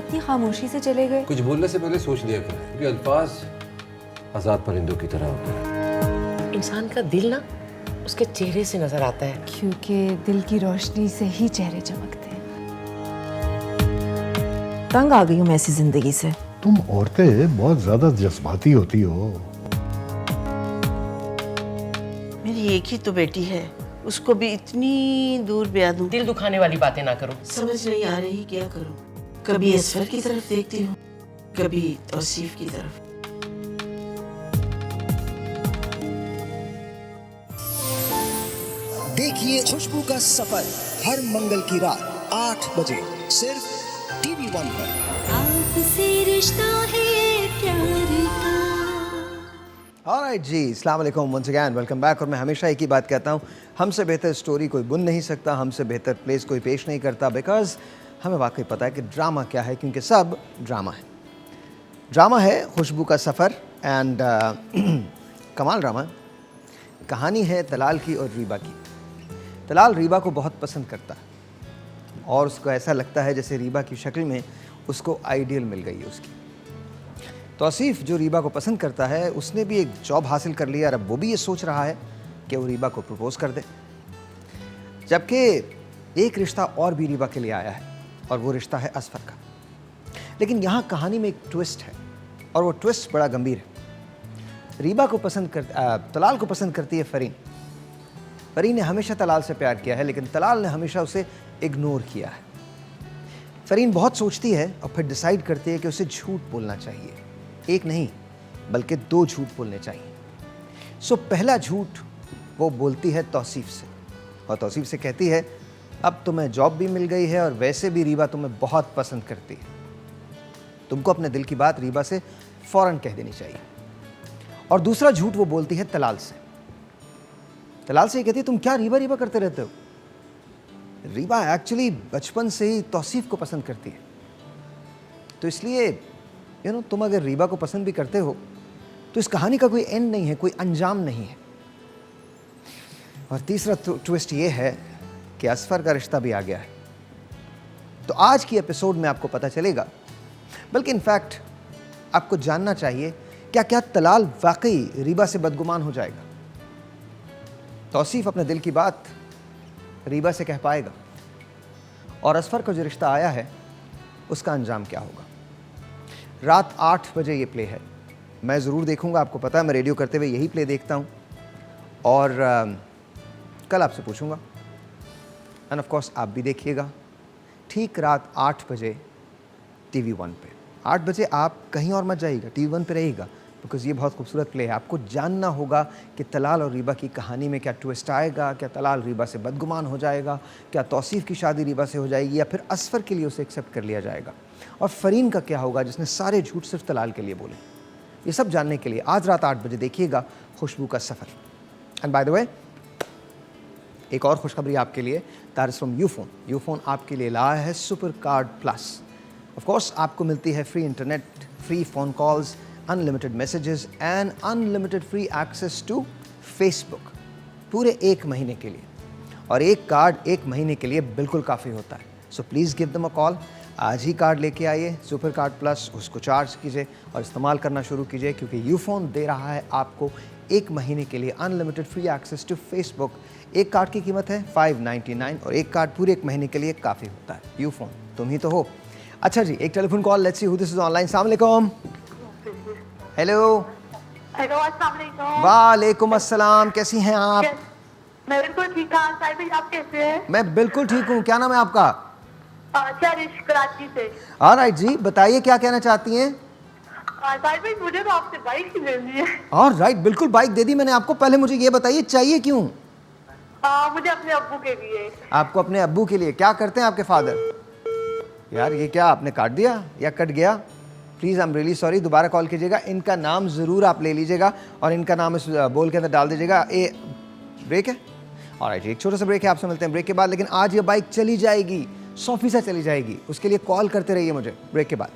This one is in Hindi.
इतनी खामोशी से चले गए? कुछ बोलने से पहले सोच लिया करें, क्योंकि अल्फाज आजाद परिंदों की तरह होते हैं। इंसान का दिल ना उसके चेहरे से नजर आता है, क्योंकि दिल की रोशनी से ही चेहरे चमकते हैं। तंग आ गई हूँ मैं ऐसी जिंदगी से। तुम औरतें बहुत ज्यादा जज्बाती होती हो। मेरी एक ही तो बेटी है, उसको भी इतनी दूर ब्याह दूं। दिल दुखाने वाली बातें ना करो। समझ नहीं आ रही क्या करूं। कभी असफर की तरफ देखती हूँ, कभी तौसीफ की तरफ। देखिए खुशबू का सफर हर मंगल की रात 8 बजे सिर्फ TV1 पर। आपसे रिश्ता है प्यार का। ऑलराइट जी, अस्सलाम वालेकुम वंस अगेन, वेलकम बैक। और मैं हमेशा एक ही बात कहता हूँ, हमसे बेहतर स्टोरी कोई बुन नहीं सकता, हमसे बेहतर प्लेस कोई पेश नहीं करता, बिकॉज हमें वाकई पता है कि ड्रामा क्या है, क्योंकि सब ड्रामा है। ड्रामा है खुशबू का सफ़र एंड कमाल ड्रामा। कहानी है तलाल की और रीबा की। तलाल रीबा को बहुत पसंद करता है और उसको ऐसा लगता है जैसे रीबा की शक्ल में उसको आइडियल मिल गई है उसकी। तौसीफ जो रीबा को पसंद करता है, उसने भी एक जॉब हासिल कर लिया और अब वो भी ये सोच रहा है कि वो रीबा को प्रपोज कर दे। जबकि एक रिश्ता और भी रीबा के लिए आया है और वो रिश्ता है असफर का। लेकिन यहाँ कहानी में एक ट्विस्ट है और वो ट्विस्ट बड़ा गंभीर है। रीबा को तलाल को पसंद करती है फरीन। फरीन ने हमेशा तलाल से प्यार किया है, लेकिन तलाल ने हमेशा उसे इग्नोर किया है। फरीन बहुत सोचती है और फिर डिसाइड करती है कि उसे झूठ बोलना चाहिए। एक नहीं बल्कि 2 झूठ बोलने चाहिए। सो पहला झूठ वो बोलती है तौसीफ से और तौसीफ से कहती है, अब तुम्हें जॉब भी मिल गई है और वैसे भी रीबा तुम्हें बहुत पसंद करती है, तुमको अपने दिल की बात रीबा से फ़ौरन कह देनी चाहिए। और दूसरा झूठ वो बोलती है तलाल से। तलाल से ये कहती है, तुम क्या रीबा रीबा करते रहते हो। रीबा एक्चुअली बचपन से ही तौसीफ को पसंद करती है, तो इसलिए तुम अगर रीबा को पसंद भी करते हो तो इस कहानी का कोई एंड नहीं है, कोई अंजाम नहीं है। और तीसरा ट्विस्ट ये है कि असफर का रिश्ता भी आ गया है। तो आज की एपिसोड में आपको पता चलेगा, बल्कि इनफैक्ट आपको जानना चाहिए क्या क्या तलाल वाकई रीबा से बदगुमान हो जाएगा। तौसीफ अपने दिल की बात रीबा से कह पाएगा और असफर का जो रिश्ता आया है उसका अंजाम क्या होगा। रात 8 बजे ये प्ले है। मैं ज़रूर देखूंगा, आपको पता है मैं रेडियो करते हुए यही प्ले देखता हूं और कल आपसे पूछूंगा एंड ऑफ कोर्स आप भी देखिएगा ठीक रात 8 बजे TV1 पे। 8 बजे आप कहीं और मत जाइएगा, TV1 पे रहिएगा, बिकॉज़ ये बहुत खूबसूरत प्ले है। आपको जानना होगा कि तलाल और रीबा की कहानी में क्या ट्विस्ट आएगा, क्या तलाल रीबा से बदगुमान हो जाएगा, क्या तौसीफ की शादी रीबा से हो जाएगी या फिर असफर के लिए उसे एक्सेप्ट कर लिया जाएगा, और फरीन का क्या होगा जिसने सारे झूठ सिर्फ तलाल के लिए बोले। ये सब जानने के लिए आज रात 8 बजे देखिएगा खुशबू का सफ़र। एंड बाय द वे, एक और खुशखबरी आपके लिए, that is from Ufone. Ufone आपके लिए लाया है super card plus. Of course आपको मिलती है free internet, free phone calls, unlimited messages and unlimited free access to Facebook पूरे 1 महीने के लिए। और एक कार्ड 1 महीने के लिए बिल्कुल काफ़ी होता है। So please give them a call. आज ही कार्ड लेके आइए, सुपर कार्ड प्लस, उसको चार्ज कीजिए और इस्तेमाल करना शुरू कीजिए, क्योंकि यूफोन दे रहा है आपको 1 महीने के लिए unlimited free access to Facebook. एक कार्ड की कीमत है 599 और एक कार्ड पूरे 1 महीने के लिए काफ़ी होता है। यूफोन तुम ही तो हो। अच्छा जी, एक telephone call, let's see who this is online. अस्सलाम वालेकुम। हेलो। हेलो, अस्सलाम वालेकुम। वालेकुम अस्सलाम, कैसी हैं आप? मैं बिल्कुल ठीक हूँ साहिब भाई, आप कैसे हैं? मैं बिल्कुल ठीक हूँ। क्या नाम है आपका? चरिश, कराची से। ऑलराइट जी, बताइए क्या कहना चाहती हैं? साहिब भाई, मुझे तो आपसे बाइक ही लेनी है। ऑलराइट, बिल्कुल बाइक दे दी मैंने आपको। पहले मुझे ये बताइए चाहिए क्यों? मुझे अपने अब्बू के लिए। आपको अपने अब्बू के लिए? क्या करते हैं आपके फादर? यार ये क्या आपने काट दिया या कट गया? Please I am really sorry, दोबारा कॉल कीजिएगा। इनका नाम ज़रूर आप ले लीजिएगा और इनका नाम इस बोल के अंदर डाल दीजिएगा। ब्रेक है? ऑलराइट, एक छोटा सा ब्रेक है, आपसे मिलते हैं ब्रेक के बाद। लेकिन आज ये बाइक चली जाएगी, 100% चली जाएगी। उसके लिए कॉल करते रहिए मुझे ब्रेक के बाद।